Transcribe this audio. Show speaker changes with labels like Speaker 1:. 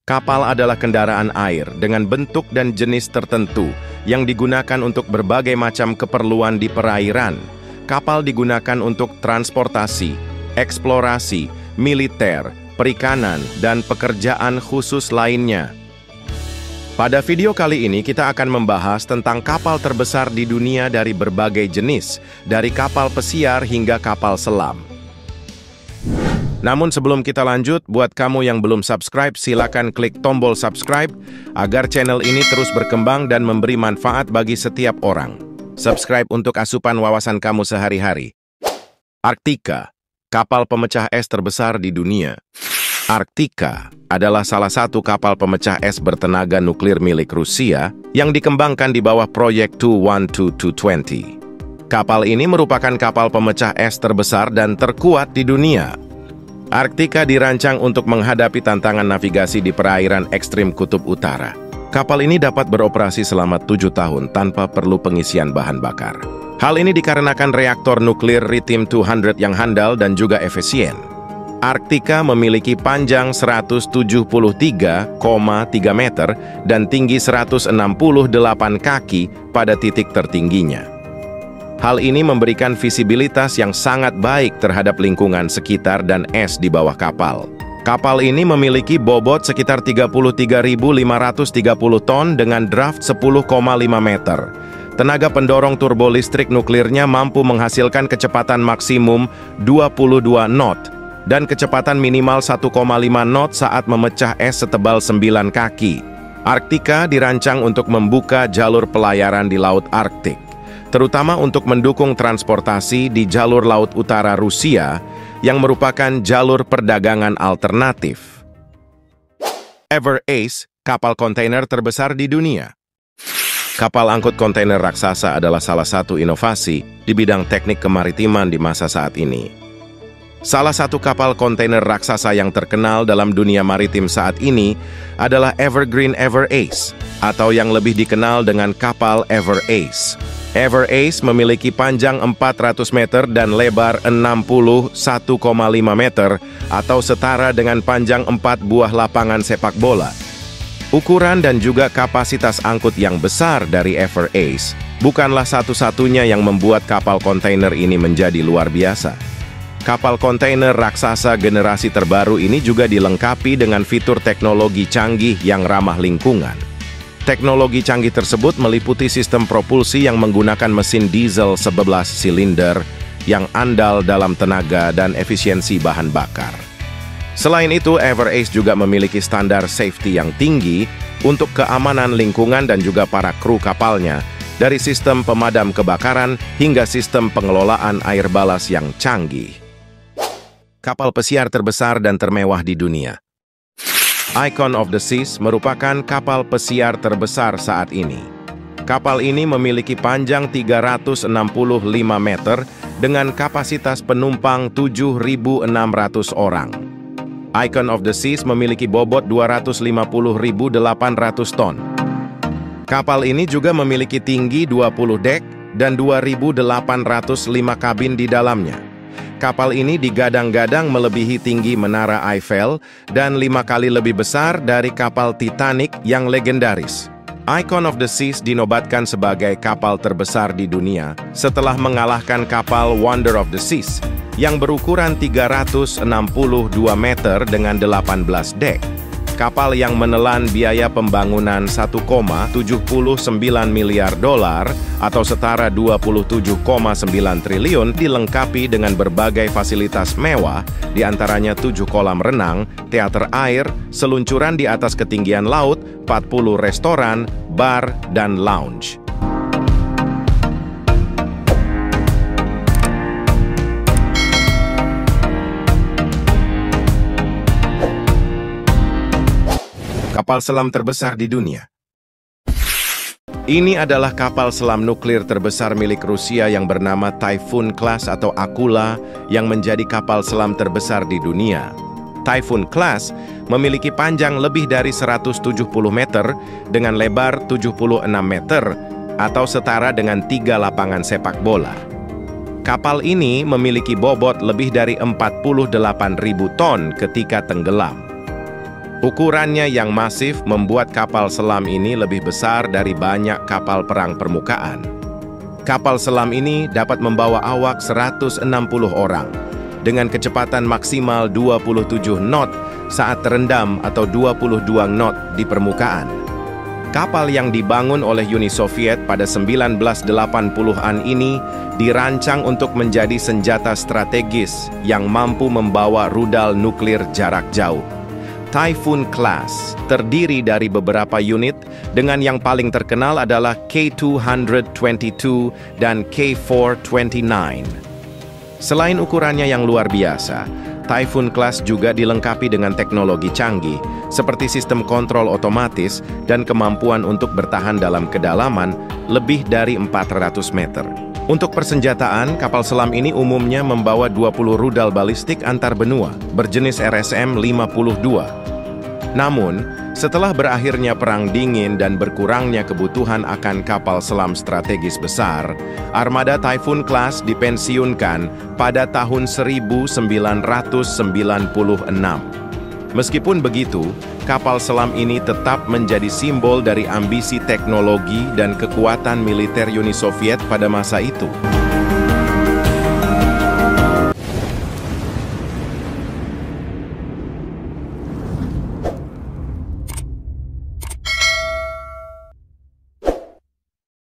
Speaker 1: Kapal adalah kendaraan air dengan bentuk dan jenis tertentu yang digunakan untuk berbagai macam keperluan di perairan. Kapal digunakan untuk transportasi, eksplorasi, militer, perikanan, dan pekerjaan khusus lainnya. Pada video kali ini kita akan membahas tentang kapal terbesar di dunia dari berbagai jenis, dari kapal pesiar hingga kapal selam. Namun sebelum kita lanjut, buat kamu yang belum subscribe, silakan klik tombol subscribe agar channel ini terus berkembang dan memberi manfaat bagi setiap orang. Subscribe untuk asupan wawasan kamu sehari-hari. Arktika, kapal pemecah es terbesar di dunia. Arktika adalah salah satu kapal pemecah es bertenaga nuklir milik Rusia yang dikembangkan di bawah proyek 212-220. Kapal ini merupakan kapal pemecah es terbesar dan terkuat di dunia. Arktika dirancang untuk menghadapi tantangan navigasi di perairan ekstrim kutub utara. Kapal ini dapat beroperasi selama 7 tahun tanpa perlu pengisian bahan bakar. Hal ini dikarenakan reaktor nuklir Ritium-200 yang handal dan juga efisien. Arktika memiliki panjang 173,3 meter dan tinggi 168 kaki pada titik tertingginya. Hal ini memberikan visibilitas yang sangat baik terhadap lingkungan sekitar dan es di bawah kapal. Kapal ini memiliki bobot sekitar 33.530 ton dengan draft 10,5 meter. Tenaga pendorong turbo listrik nuklirnya mampu menghasilkan kecepatan maksimum 22 knot dan kecepatan minimal 1,5 knot saat memecah es setebal 9 kaki. Arktika dirancang untuk membuka jalur pelayaran di Laut Arktik, terutama untuk mendukung transportasi di jalur Laut Utara Rusia yang merupakan jalur perdagangan alternatif. Ever Ace, kapal kontainer terbesar di dunia. Kapal angkut kontainer raksasa adalah salah satu inovasi di bidang teknik kemaritiman di masa saat ini. Salah satu kapal kontainer raksasa yang terkenal dalam dunia maritim saat ini adalah Evergreen Ever Ace, atau yang lebih dikenal dengan kapal Ever Ace. Ever Ace memiliki panjang 400 meter dan lebar 61,5 meter atau setara dengan panjang 4 buah lapangan sepak bola. Ukuran dan juga kapasitas angkut yang besar dari Ever Ace bukanlah satu-satunya yang membuat kapal kontainer ini menjadi luar biasa. Kapal kontainer raksasa generasi terbaru ini juga dilengkapi dengan fitur teknologi canggih yang ramah lingkungan. Teknologi canggih tersebut meliputi sistem propulsi yang menggunakan mesin diesel 11 silinder yang andal dalam tenaga dan efisiensi bahan bakar. Selain itu, Ever Ace juga memiliki standar safety yang tinggi untuk keamanan lingkungan dan juga para kru kapalnya, dari sistem pemadam kebakaran hingga sistem pengelolaan air balas yang canggih. Kapal pesiar terbesar dan termewah di dunia. Icon of the Seas merupakan kapal pesiar terbesar saat ini. Kapal ini memiliki panjang 365 meter dengan kapasitas penumpang 7.600 orang. Icon of the Seas memiliki bobot 250.800 ton. Kapal ini juga memiliki tinggi 20 dek dan 2.805 kabin di dalamnya. Kapal ini digadang-gadang melebihi tinggi Menara Eiffel dan 5 kali lebih besar dari kapal Titanic yang legendaris. Icon of the Seas dinobatkan sebagai kapal terbesar di dunia setelah mengalahkan kapal Wonder of the Seas yang berukuran 362 meter dengan 18 dek. Kapal yang menelan biaya pembangunan 1,79 miliar dolar atau setara 27,9 triliun dilengkapi dengan berbagai fasilitas mewah, diantaranya 7 kolam renang, teater air, seluncuran di atas ketinggian laut, 40 restoran, bar, dan lounge. Kapal selam terbesar di dunia. Ini adalah kapal selam nuklir terbesar milik Rusia yang bernama Typhoon Class atau Akula yang menjadi kapal selam terbesar di dunia. Typhoon Class memiliki panjang lebih dari 170 meter dengan lebar 76 meter atau setara dengan 3 lapangan sepak bola. Kapal ini memiliki bobot lebih dari 48.000 ton ketika tenggelam. Ukurannya yang masif membuat kapal selam ini lebih besar dari banyak kapal perang permukaan. Kapal selam ini dapat membawa awak 160 orang dengan kecepatan maksimal 27 knot saat terendam atau 22 knot di permukaan. Kapal yang dibangun oleh Uni Soviet pada 1980-an ini dirancang untuk menjadi senjata strategis yang mampu membawa rudal nuklir jarak jauh. Typhoon Class terdiri dari beberapa unit dengan yang paling terkenal adalah K222 dan K429. Selain ukurannya yang luar biasa, Typhoon Class juga dilengkapi dengan teknologi canggih seperti sistem kontrol otomatis dan kemampuan untuk bertahan dalam kedalaman lebih dari 400 meter. Untuk persenjataan, kapal selam ini umumnya membawa 20 rudal balistik antar benua berjenis RSM-52. Namun, setelah berakhirnya Perang Dingin dan berkurangnya kebutuhan akan kapal selam strategis besar, armada Typhoon Class dipensiunkan pada tahun 1996. Meskipun begitu, kapal selam ini tetap menjadi simbol dari ambisi teknologi dan kekuatan militer Uni Soviet pada masa itu.